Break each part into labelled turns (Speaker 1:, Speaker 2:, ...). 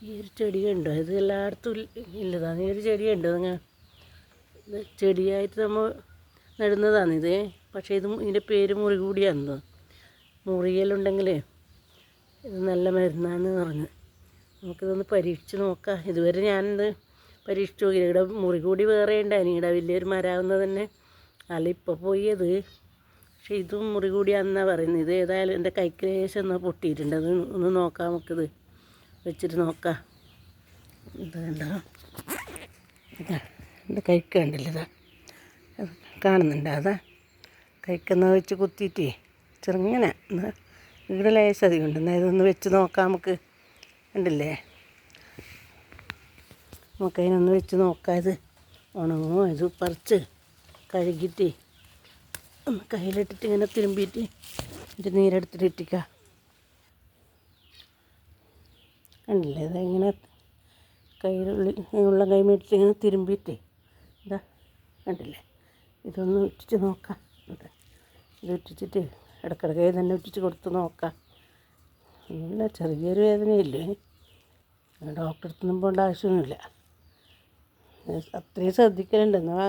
Speaker 1: ഈ ഒരു ചെടി കണ്ടോ? ഇത് എല്ലായിടത്തും ഇല്ലതാണ്. ഈ ഒരു ചെടി കണ്ടോ നിങ്ങൾ? ഇത് ചെടിയായിട്ട് നമ്മൾ നടുന്നതാണിത്. പക്ഷേ ഇതിൻ്റെ പേര് മുറികൂടിയാണെന്ന്. മുറിയലുണ്ടെങ്കിലേ ഇത് നല്ല മരുന്നാണെന്ന് പറഞ്ഞു. നമുക്കിതൊന്ന് പരീക്ഷിച്ച് നോക്കാം. ഇതുവരെ ഞാനിത് പരീക്ഷിച്ച് നോക്കിയില്ല. ഇവിടെ മുറികൂടി വേറെ ഉണ്ടായിരുന്നു. ഇവിടെ വലിയൊരു മരാവുന്നത് തന്നെ അല്ല ഇപ്പോൾ പോയത്. പക്ഷേ ഇതും മുറികൂടിയാണെന്നാണ് പറയുന്നത്. ഇത് ഏതായാലും എൻ്റെ കൈക്ക് ലേശം ഒന്ന് പൊട്ടിയിട്ടുണ്ട്. അത് ഒന്ന് നോക്കാം, നമുക്കിത് വെച്ചിട്ട് നോക്കാം. ഇത് കണ്ടോ? ഇതാ എൻ്റെ കൈക്ക് കണ്ടില്ല, ഇതാ കാണുന്നുണ്ട്. അതാ കൈക്കെന്ന് വെച്ച് കുത്തിയിട്ടേ ചെറുങ്ങനെ ഇവിടെ ലേശം അധികം ഉണ്ട്. എന്നാൽ ഇതൊന്ന് വെച്ച് നോക്കാം നമുക്ക്. കണ്ടില്ലേ? നമുക്കതിനൊന്ന് വെച്ച് നോക്കാം. ഇത് ഉണങ്ങോ? ഇത് പറിച്ച് കഴുകിയിട്ട് ഒന്ന് കയ്യിലിട്ടിട്ട് ഇങ്ങനെ തിരുമ്പിയിട്ട് ഇത് നീരെടുത്തിട്ട് ഇട്ടിക്കുക. കണ്ടില്ലേ? ഇതെങ്ങനെ കയ്യിലുള്ളിൽ ഉള്ള കൈ മേടിച്ച് ഇങ്ങനെ തിരുമ്പിയിട്ട് ഇതാ കണ്ടില്ലേ? ഇതൊന്ന് ഇട്ടിച്ച് നോക്കാം. ഇത് ഇട്ടിച്ചിട്ട് ഇടയ്ക്കിടയ്ക്ക് തന്നെ ഇട്ടിച്ച് കൊടുത്ത് നോക്കാം. ഒന്നുമില്ല, ചെറിയൊരു വേദനയില്ലേ. ഡോക്ടറെ അടുത്തൊന്നും പോകേണ്ട ആവശ്യമൊന്നുമില്ല. അത്രയും ശ്രദ്ധിക്കലുണ്ട്. എന്നാൽ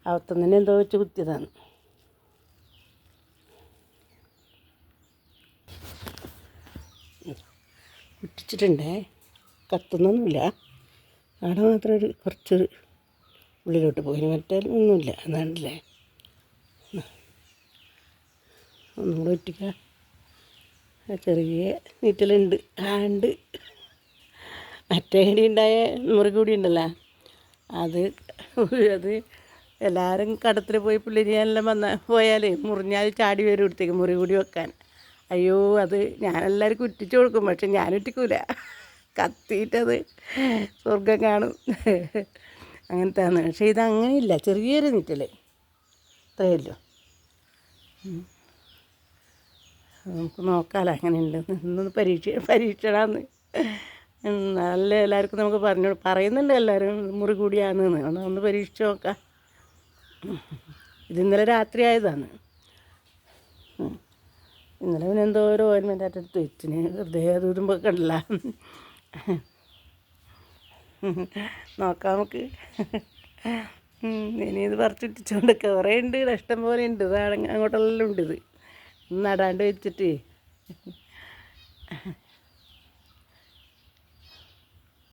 Speaker 1: അവത്തന്നെ എന്തോ വെച്ച് കുത്തിയതാണ്. ഇട്ടിച്ചിട്ടുണ്ടേ, കത്തുന്നൊന്നുമില്ല. അവിടെ മാത്രം ഒരു കുറച്ചൊരു ഉള്ളിലോട്ട് പോയി, മറ്റേ ഒന്നുമില്ല. അതാണല്ലേ. ഒന്നും കൂടെ ഇട്ടിക്കുക. ചെറിയ നീറ്റലുണ്ട്. ഉണ്ട്. മറ്റേ കടി ഉണ്ടായ മുറികൂടി ഉണ്ടല്ലോ, അത് എല്ലാവരും കടത്തിൽ പോയി പിള്ളേരെല്ലാം പോയാൽ മുറിഞ്ഞാൽ ചാടി വരും ഇടത്തേക്ക് മുറികൂടി വെക്കാൻ. അയ്യോ, അത് ഞാനെല്ലാവർക്കും ഇട്ടിച്ച് കൊടുക്കും. പക്ഷെ ഞാൻ ഇട്ടിക്കൂല. കത്തിയിട്ടത് സ്വർഗം കാണും. അങ്ങനത്തെയാണ്. പക്ഷേ ഇതങ്ങനെയില്ല, ചെറിയൊരു നീറ്റൽ അത്രയല്ലോ. നമുക്ക് നോക്കാമല്ലോ എങ്ങനെയുണ്ട്. ഇന്നൊന്ന് പരീക്ഷണമെന്ന് നല്ല എല്ലാവർക്കും നമുക്ക് പറയുന്നുണ്ട് എല്ലാവരും മുറി കൂടിയാണെന്ന്. ഒന്ന് പരീക്ഷിച്ച് നോക്കാം. ഇത് ഇന്നലെ രാത്രി ആയതാണ്. ഇന്നലെ പിന്നെ എന്തോ ഒരു ഓയിൻമെൻ്റ് ആയിട്ട് എടുത്ത് വെച്ചിന്. വെറുതെ അത് ഇതുമ്പോൾ കണ്ടില്ല. നോക്കാം നമുക്ക്. ഇനി ഇത് പറിച്ചിട്ടിച്ചുകൊണ്ട് കുറേ ഉണ്ട്, ഇഷ്ടം പോലെ ഉണ്ട്. അങ്ങോട്ടെല്ലാം ഉണ്ട്. ഇത് നടാണ്ട് വെച്ചിട്ട്